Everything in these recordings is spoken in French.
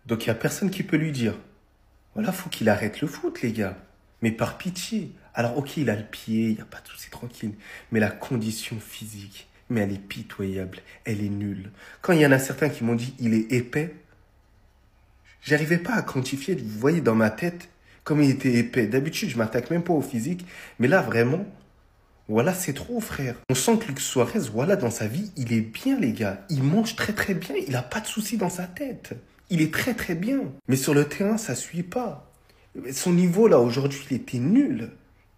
Donc il n'y a personne qui peut lui dire. Voilà, faut qu'il arrête le foot, les gars. Mais par pitié. Alors ok, il a le pied, il n'y a pas de souci, tranquille. Mais la condition physique, mais elle est pitoyable, elle est nulle. Quand il y en a certains qui m'ont dit il est épais, j'arrivais pas à quantifier, vous voyez dans ma tête, comme il était épais. D'habitude, je m'attaque même pas au physique. Mais là, vraiment, voilà, c'est trop, frère. On sent que Luis Suarez, voilà, dans sa vie, il est bien, les gars. Il mange très, très bien. Il n'a pas de soucis dans sa tête. Il est très, très bien. Mais sur le terrain, ça suit pas. Son niveau, là, aujourd'hui, il était nul.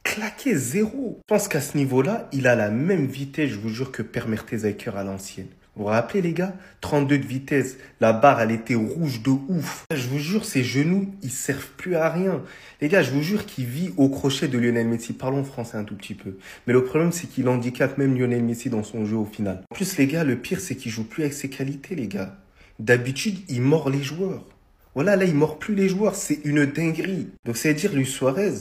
Claqué, zéro. Je pense qu'à ce niveau-là, il a la même vitesse, je vous jure, que Per Mertesacker à l'ancienne. Vous vous rappelez, les gars? 32 de vitesse. La barre, elle était rouge de ouf. Je vous jure, ses genoux, ils servent plus à rien. Les gars, je vous jure qu'il vit au crochet de Lionel Messi. Parlons français un tout petit peu. Mais le problème, c'est qu'il handicape même Lionel Messi dans son jeu au final. En plus, les gars, le pire, c'est qu'il joue plus avec ses qualités, les gars. D'habitude, il mord les joueurs. Voilà, là, il mord plus les joueurs. C'est une dinguerie. Donc, ça veut dire, Luis Suarez,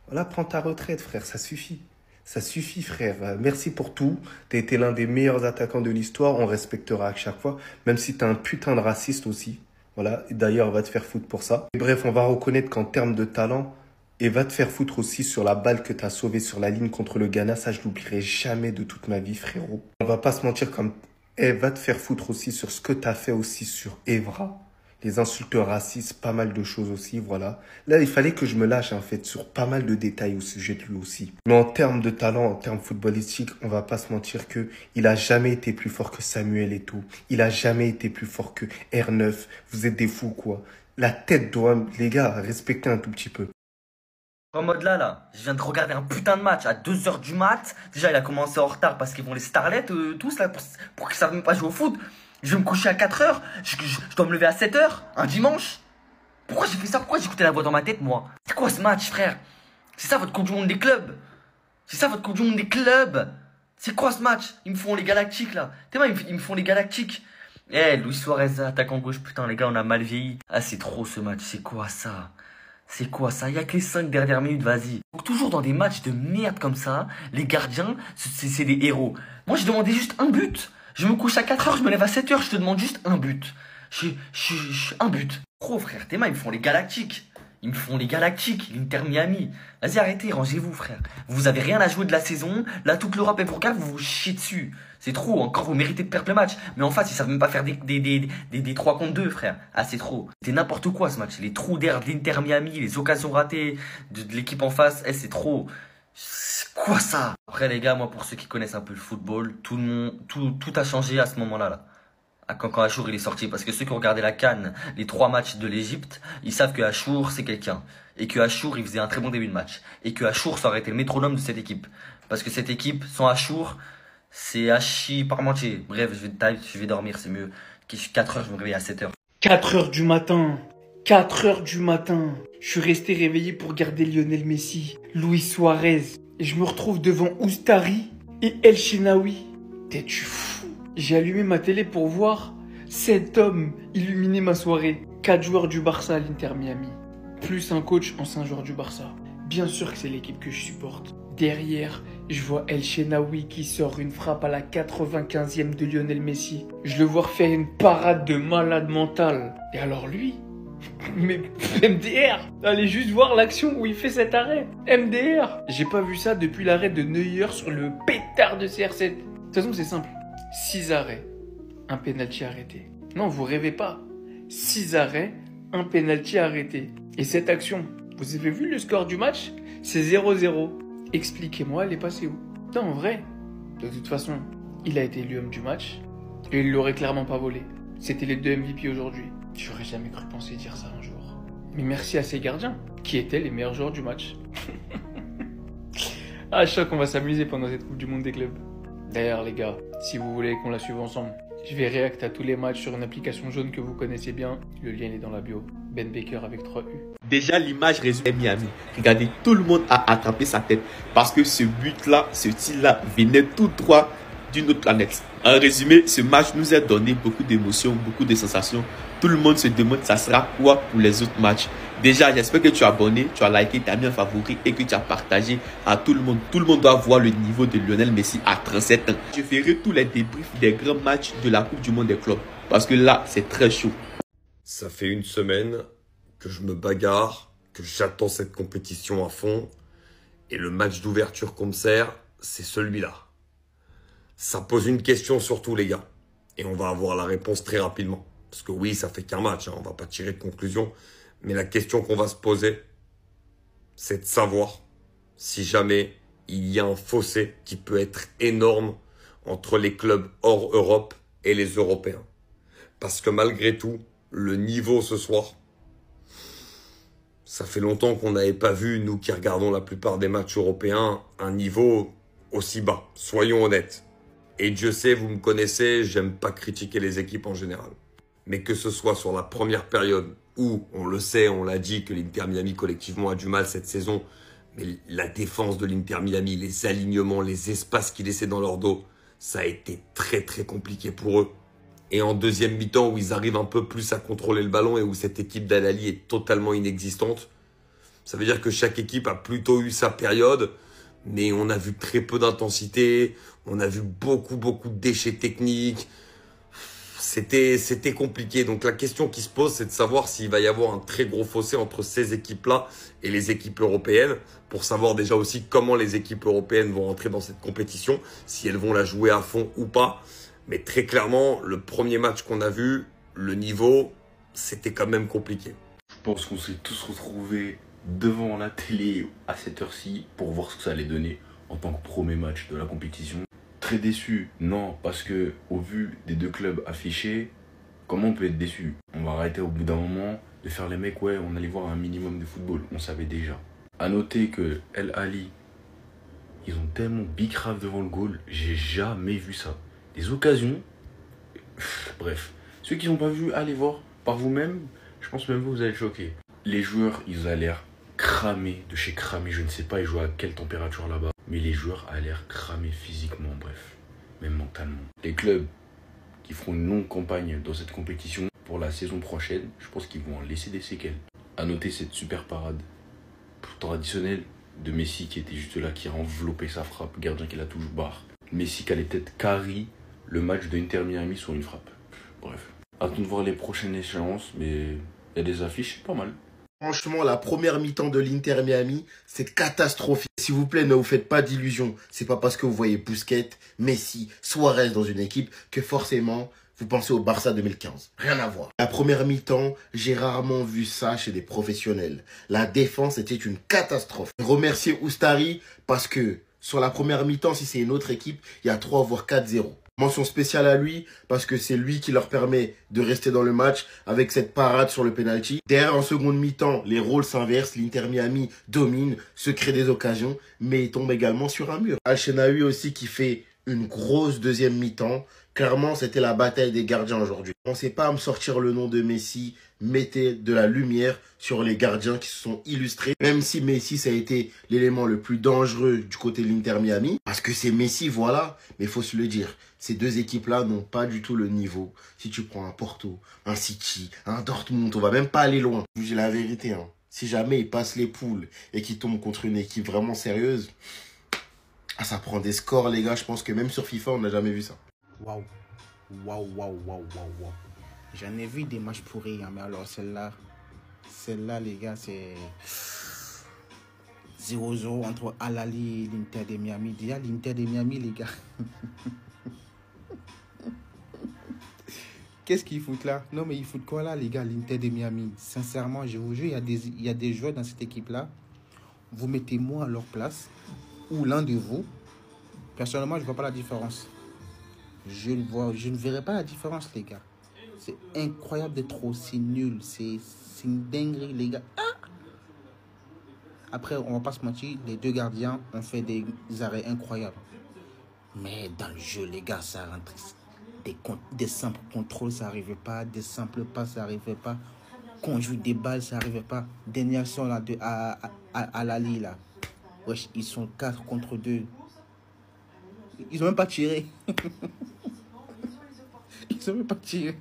voilà, prends ta retraite, frère. Ça suffit. Ça suffit, frère. Merci pour tout. T'as été l'un des meilleurs attaquants de l'histoire. On respectera à chaque fois. Même si t'es un putain de raciste aussi. Voilà. D'ailleurs, va te faire foutre pour ça. Et bref, on va reconnaître qu'en termes de talent, et va te faire foutre aussi sur la balle que t'as sauvée sur la ligne contre le Ghana. Ça, je l'oublierai jamais de toute ma vie, frérot. On va pas se mentir comme... va te faire foutre aussi sur ce que t'as fait aussi sur Evra. Les insultes racistes, pas mal de choses aussi, voilà. Là, il fallait que je me lâche, en fait, sur pas mal de détails au sujet de lui aussi. Mais en termes de talent, en termes footballistiques, on va pas se mentir que il a jamais été plus fort que Samuel Eto'o. Il a jamais été plus fort que R9. Vous êtes des fous, quoi. La tête doit, les gars, respecter un tout petit peu. En mode là, je viens de regarder un putain de match à 2h du mat. Déjà, il a commencé en retard parce qu'ils vont les starlets, tous là, pour qu'ils savent même pas jouer au foot. Je vais me coucher à 4h, je dois me lever à 7h, un dimanche. Pourquoi j'ai fait ça? Pourquoi j'ai écouté la voix dans ma tête, moi? C'est quoi ce match, frère? C'est ça votre Coupe du Monde des clubs? C'est ça votre Coupe du Monde des clubs? C'est quoi ce match? Ils me font les galactiques, là. T'es moi, ils me font les galactiques. Eh, Luis Suarez, attaquant gauche, putain, les gars, on a mal vieilli. Ah, c'est trop ce match, c'est quoi ça? C'est quoi ça? Il y a que les 5 dernières minutes, vas-y. Donc toujours dans des matchs de merde comme ça, les gardiens, c'est des héros. Moi, j'ai demandé juste un but. Je me couche à 4h, je me lève à 7h, je te demande juste un but. Un but. Gros frère, tes mains, ils me font les galactiques. Ils me font les galactiques, l'Inter Miami. Vas-y, arrêtez, rangez-vous, frère. Vous avez rien à jouer de la saison. Là, toute l'Europe est pour regarder, vous vous chiez dessus. C'est trop, encore vous méritez de perdre le match. Mais en face, ils savent même pas faire des 3 contre 2, frère. Ah, c'est trop. C'était n'importe quoi ce match. Les trous d'air de l'Inter Miami, les occasions ratées de l'équipe en face. Eh, c'est trop. C'est quoi ça? Après les gars, moi pour ceux qui connaissent un peu le football, tout a changé à ce moment-là. Là. Quand Achour il est sorti. Parce que ceux qui ont regardé la CAN, les 3 matchs de l'Égypte, ils savent que Achour c'est quelqu'un. Et que Achour il faisait un très bon début de match. Et que Achour ça aurait été le métronome de cette équipe. Parce que cette équipe, sans Achour, c'est Hachi Parmentier. Bref, je vais dormir, c'est mieux. 4h, je me réveille à 7h. 4h du matin. 4h du matin. Je suis resté réveillé pour regarder Lionel Messi, Luis Suarez. Et je me retrouve devant Oustari et El Shenaoui. T'es-tu fou? J'ai allumé ma télé pour voir 7 hommes illuminer ma soirée. 4 joueurs du Barça à l'Inter Miami. Plus un coach ancien joueur du Barça. Bien sûr que c'est l'équipe que je supporte. Derrière, je vois El Shenaoui qui sort une frappe à la 95e de Lionel Messi. Je le vois faire une parade de malade mental. Et alors lui, mais MDR, allez juste voir l'action où il fait cet arrêt. MDR, j'ai pas vu ça depuis l'arrêt de Neuer sur le pétard de CR7. De toute façon, c'est simple. 6 arrêts, un penalty arrêté. Non, vous rêvez pas. 6 arrêts, un penalty arrêté. Et cette action, vous avez vu le score du match? C'est 0-0. Expliquez-moi, elle est passée où? Non, en vrai. De toute façon, il a été élu homme du match. Et il l'aurait clairement pas volé. C'était les 2 MVP aujourd'hui. J'aurais jamais cru penser dire ça un jour. Mais merci à ces gardiens, qui étaient les meilleurs joueurs du match. Ah, choc, on va s'amuser pendant cette Coupe du Monde des clubs. D'ailleurs, les gars, si vous voulez qu'on la suive ensemble, je vais réacter à tous les matchs sur une application jaune que vous connaissez bien. Le lien est dans la bio. Ben Baker avec 3 U. Déjà, l'image résume Miami. Regardez, tout le monde a attrapé sa tête. Parce que ce but-là, ce tir-là, venait tout droit d'une autre planète. En résumé, ce match nous a donné beaucoup d'émotions, beaucoup de sensations. Tout le monde se demande ça sera quoi pour les autres matchs. Déjà, j'espère que tu as abonné, tu as liké, tu as mis un favori et que tu as partagé à tout le monde. Tout le monde doit voir le niveau de Lionel Messi à 37 ans. Je ferai tous les débriefs des grands matchs de la Coupe du Monde des clubs. Parce que là, c'est très chaud. Ça fait une semaine que je me bagarre, que j'attends cette compétition à fond. Et le match d'ouverture qu'on me sert, c'est celui-là. Ça pose une question surtout, les gars. Et on va avoir la réponse très rapidement. Parce que oui, ça fait qu'un match, hein, on va pas tirer de conclusion. Mais la question qu'on va se poser, c'est de savoir si jamais il y a un fossé qui peut être énorme entre les clubs hors Europe et les Européens. Parce que malgré tout, le niveau ce soir, ça fait longtemps qu'on n'avait pas vu, nous qui regardons la plupart des matchs européens, un niveau aussi bas. Soyons honnêtes. Et Dieu sait, vous me connaissez, j'aime pas critiquer les équipes en général. Mais que ce soit sur la première période où, on le sait, on l'a dit, que l'Inter Miami collectivement a du mal cette saison, mais la défense de l'Inter Miami, les alignements, les espaces qu'ils laissaient dans leur dos, ça a été très très compliqué pour eux. Et en deuxième mi-temps, où ils arrivent un peu plus à contrôler le ballon et où cette équipe d'Al-Ahly est totalement inexistante, ça veut dire que chaque équipe a plutôt eu sa période, mais on a vu très peu d'intensité, on a vu beaucoup de déchets techniques. C'était compliqué. Donc la question qui se pose, c'est de savoir s'il va y avoir un très gros fossé entre ces équipes-là et les équipes européennes, pour savoir déjà aussi comment les équipes européennes vont rentrer dans cette compétition, si elles vont la jouer à fond ou pas. Mais très clairement, le premier match qu'on a vu, le niveau, c'était quand même compliqué. Je pense qu'on s'est tous retrouvés devant la télé à cette heure-ci pour voir ce que ça allait donner en tant que premier match de la compétition. Très déçu, non, parce que au vu des deux clubs affichés, comment on peut être déçu? On va arrêter au bout d'un moment de faire les mecs, ouais, on allait voir un minimum de football, on savait déjà. A noter que Al-Ahly, ils ont tellement bicrave devant le goal, j'ai jamais vu ça. Des occasions, bref. Ceux qui n'ont pas vu, allez voir par vous-même, je pense même vous allez être choqués. Les joueurs, ils ont l'air cramés, de chez cramés, je ne sais pas, ils jouent à quelle température là-bas. Mais les joueurs ont l'air cramés physiquement, bref, même mentalement. Les clubs qui feront une longue campagne dans cette compétition pour la saison prochaine, je pense qu'ils vont en laisser des séquelles. À noter cette super parade traditionnelle de Messi qui était juste là, qui a enveloppé sa frappe, gardien qui la touche barre. Messi qui allait peut-être carry le match de Inter Miami sur une frappe. Bref, attendons de voir les prochaines échéances, mais il y a des affiches pas mal. Franchement, la première mi-temps de l'Inter Miami, c'est catastrophique. S'il vous plaît, ne vous faites pas d'illusions. C'est pas parce que vous voyez Busquets, Messi, Suarez dans une équipe que forcément vous pensez au Barça 2015. Rien à voir. La première mi-temps, j'ai rarement vu ça chez des professionnels. La défense était une catastrophe. Remercier Oustari parce que sur la première mi-temps, si c'est une autre équipe, il y a 3 voire 4-0. Mention spéciale à lui parce que c'est lui qui leur permet de rester dans le match avec cette parade sur le penalty. Derrière, en seconde mi-temps, les rôles s'inversent. L'Inter Miami domine, se crée des occasions, mais il tombe également sur un mur. Al-Shenawi aussi qui fait une grosse deuxième mi-temps. Clairement, c'était la bataille des gardiens aujourd'hui. Pensez pas à me sortir le nom de Messi. Mettez de la lumière sur les gardiens qui se sont illustrés. Même si Messi, ça a été l'élément le plus dangereux du côté de l'Inter Miami. Parce que c'est Messi, voilà. Mais il faut se le dire. Ces deux équipes-là n'ont pas du tout le niveau. Si tu prends un Porto, un City, un Dortmund, on va même pas aller loin. Je vous dis la vérité, hein. Si jamais ils passent les poules et qu'ils tombent contre une équipe vraiment sérieuse, ah, ça prend des scores, les gars. Je pense que même sur FIFA, on n'a jamais vu ça. Waouh. J'en ai vu des matchs pourris, hein, mais alors celle-là, les gars, c'est 0-0 entre Al-Ahly et l'Inter de Miami. Déjà, l'Inter de Miami, les gars. Qu'est-ce qu'ils foutent là? Non, mais ils foutent quoi là, les gars, l'Inter de Miami? Sincèrement, je vous jure, il y a des joueurs dans cette équipe-là. Vous mettez moi à leur place, ou l'un de vous. Personnellement, je ne vois pas la différence. Je ne verrai pas la différence, les gars. C'est incroyable d'être aussi nul. C'est une dinguerie, les gars. Ah! Après, on va pas se mentir, les deux gardiens ont fait des arrêts incroyables. Mais dans le jeu, les gars, ça rentre. Des simples contrôles, ça n'arrivait pas. Des simples pas, ça n'arrivait pas. Conjurer des balles, ça n'arrivait pas. Dernière action là, à Lali, là. Wesh, ils sont 4 contre 2. Ils n'ont même pas tiré. Ils n'ont même pas tiré.